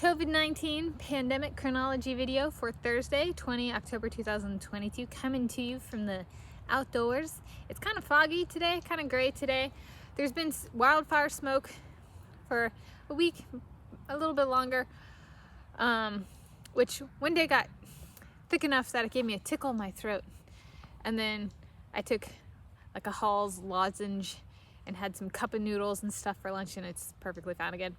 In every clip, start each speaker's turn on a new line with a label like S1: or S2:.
S1: COVID-19 pandemic chronology video for Thursday, 20 October 2022, coming to you from the outdoors. It's kind of foggy today, kind of gray today. There's been wildfire smoke for a week, a little bit longer, which one day got thick enough that it gave me a tickle in my throat. And then I took like a Hall's lozenge and had some cup of noodles and stuff for lunch, and it's perfectly fine again.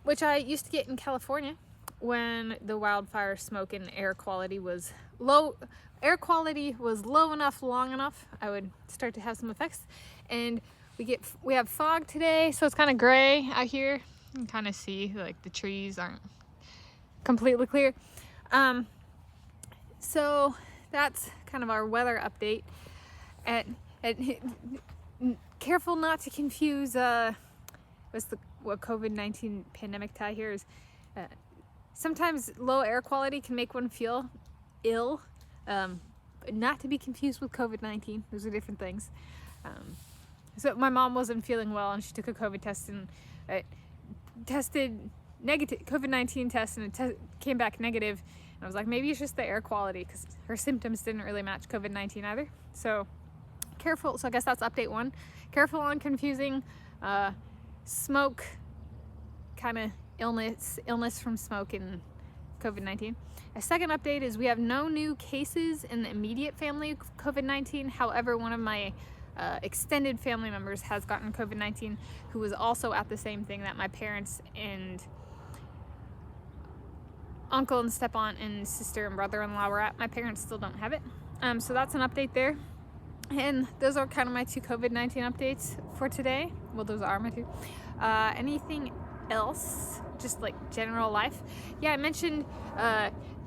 S1: Which I used to get in California when the wildfire smoke and air quality was low. Air quality was low enough, long enough, I would start to have some effects. And we have fog today, so it's kind of gray out here. You can kind of see like the trees aren't completely clear. So that's kind of our weather update. And careful not to confuse what COVID-19 pandemic tie here is. Sometimes low air quality can make one feel ill, not to be confused with COVID-19. Those are different things. So my mom wasn't feeling well, and she took a COVID test and tested negative, COVID-19 test, and it came back negative. And I was like, maybe it's just the air quality, because her symptoms didn't really match COVID-19 either. So careful. So I guess that's update one. Careful on confusing smoke kind of illness from smoke and COVID-19. A second update is we have no new cases in the immediate family of COVID-19. However, one of my extended family members has gotten COVID-19, who was also at the same thing that my parents and uncle and step-aunt and sister and brother-in-law were at. My parents still don't have it. So that's an update there. And those are kind of my two COVID-19 updates for today. Well, those are my two. Anything else? Just like general life? Yeah, I mentioned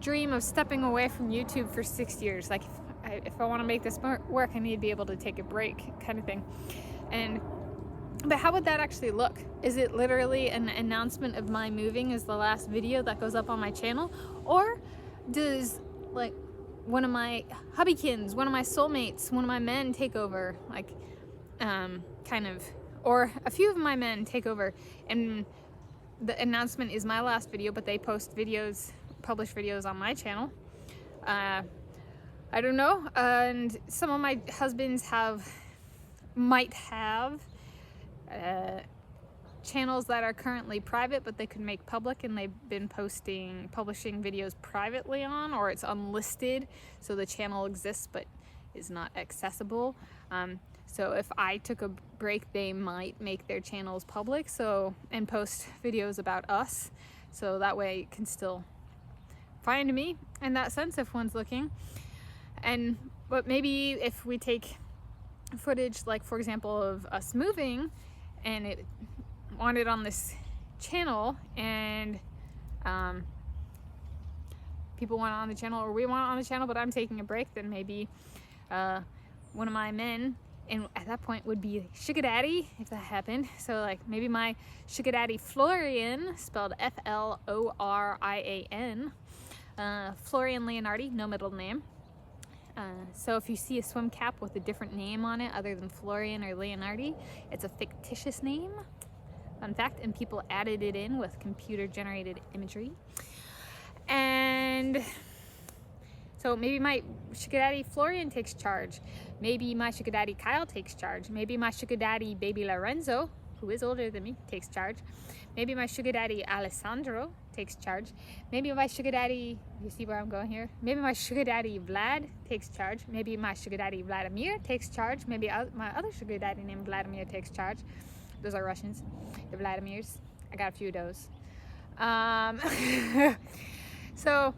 S1: dream of stepping away from YouTube for 6 years. Like if I want to make this work, I need to be able to take a break, kind of thing. But how would that actually look? Is it literally an announcement of my moving as the last video that goes up on my channel? Or does like one of my hubbykins, one of my soulmates, one of my men take over, like kind of, or a few of my men take over, and the announcement is my last video, but they post videos, publish videos on my channel. I don't know. And some of my husbands might have channels that are currently private, but they could make public, and they've been publishing videos privately on, or it's unlisted, so the channel exists but is not accessible. So if I took a break, they might make their channels public, and post videos about us, so that way you can still find me in that sense if one's looking. But maybe if we take footage, like for example of us moving, and it wanted on this channel, and people want it on the channel, or we want it on the channel, but I'm taking a break, then maybe one of my men, and at that point would be sugar daddy if that happened. So like maybe my sugar daddy Florian, spelled Florian, Florian Leonhardi, no middle name. So if you see a swim cap with a different name on it other than Florian or Leonhardi, it's a fictitious name. Fun fact, and people added it in with computer-generated imagery. And so maybe my sugar daddy Florian takes charge. Maybe my sugar daddy Kyle takes charge. Maybe my sugar daddy baby Lorenzo, who is older than me, takes charge. Maybe my sugar daddy Alessandro takes charge. Maybe my sugar daddy, you see where I'm going here? Maybe my sugar daddy Vlad takes charge. Maybe my sugar daddy Vladimir takes charge. Maybe my other sugar daddy named Vladimir takes charge. Those are Russians, the Vladimirs. I got a few of those. So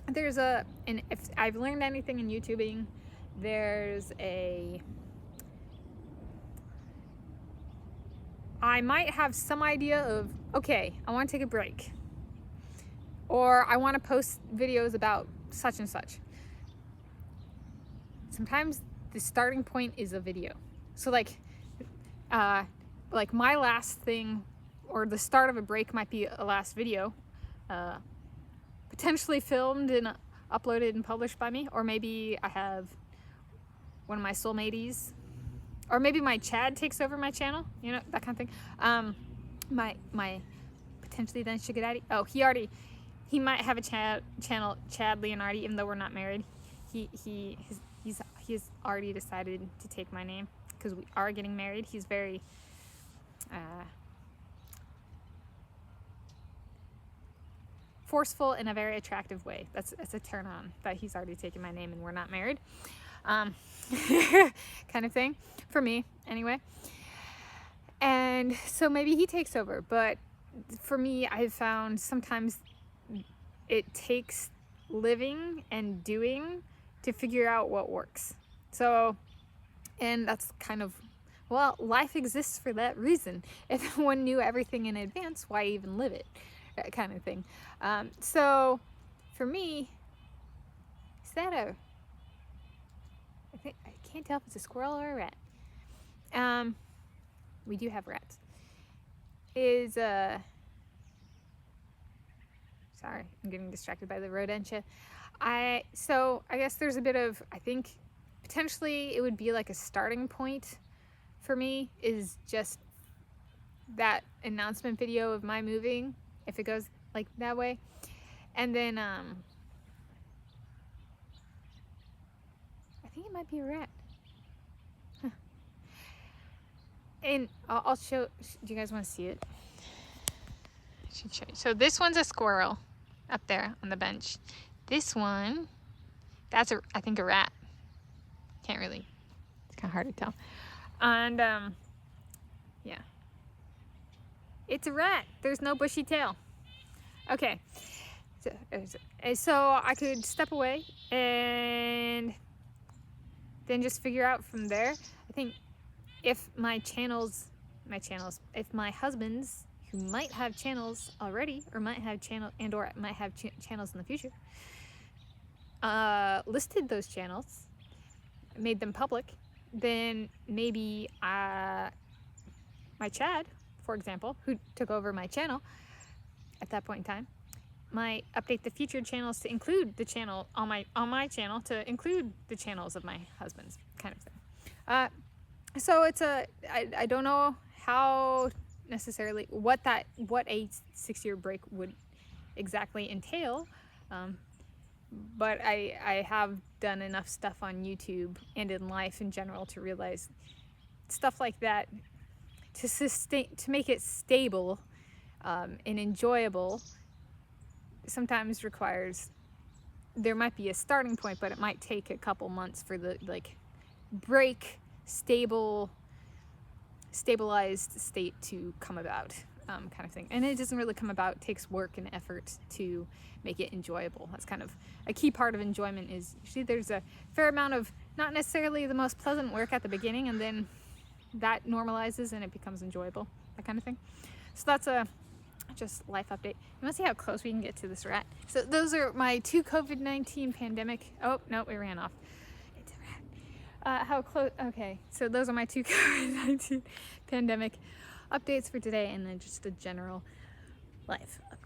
S1: there's and if I've learned anything in YouTubing, I might have some idea of, okay, I want to take a break, or I want to post videos about such and such. Sometimes the starting point is a video. So like my last thing, or the start of a break, might be a last video, potentially filmed and uploaded and published by me, or maybe I have one of my soulmates, or maybe my Chad takes over my channel, you know, that kind of thing. My potentially then sugar daddy. Oh, he might have a channel, Chad Leonhardi, even though we're not married. He's already decided to take my name because we are getting married. He's very forceful in a very attractive way. That's a turn on that he's already taken my name and we're not married. Kind of thing for me anyway. And so maybe he takes over, but for me, I've found sometimes it takes living and doing to figure out what works. So, and that's kind of, well, life exists for that reason. If one knew everything in advance, why even live it? That kind of thing. So for me, is that I can't tell if it's a squirrel or a rat. We do have rats. Sorry, I'm getting distracted by the rodentia. So I guess there's a bit of, I think potentially it would be like a starting point for me is just that announcement video of my moving, if it goes like that way. And then I think it might be a rat. Huh. And I'll show, do you guys want to see it? I should show you. So this one's a squirrel up there on the bench. This one, that's I think a rat. Can't really, it's kind of hard to tell. And yeah, it's a rat. There's no bushy tail. Okay, so I could step away and then just figure out from there. I think if my husband's, who might have channels already, or might have channels in the future, listed those channels, made them public, then maybe my Chad, for example, who took over my channel at that point in time, might update the featured channels to include the channel on my channel to include the channels of my husband's, kind of thing. So it's I don't know how necessarily what a 6-year break would exactly entail, but I have done enough stuff on YouTube and in life in general to realize stuff like that to make it stable and enjoyable sometimes requires, there might be a starting point, but it might take a couple months for the stabilized state to come about, kind of thing. And it doesn't really come about, it takes work and effort to make it enjoyable. That's kind of a key part of enjoyment, is usually there's a fair amount of not necessarily the most pleasant work at the beginning, and then that normalizes and it becomes enjoyable, that kind of thing. So that's a just life update. You want to see how close we can get to this rat? So those are my 2 COVID-19 pandemic. Oh no, we ran off. It's a rat. How close? Okay, so those are my 2 COVID-19 pandemic updates for today, and then just a general life update.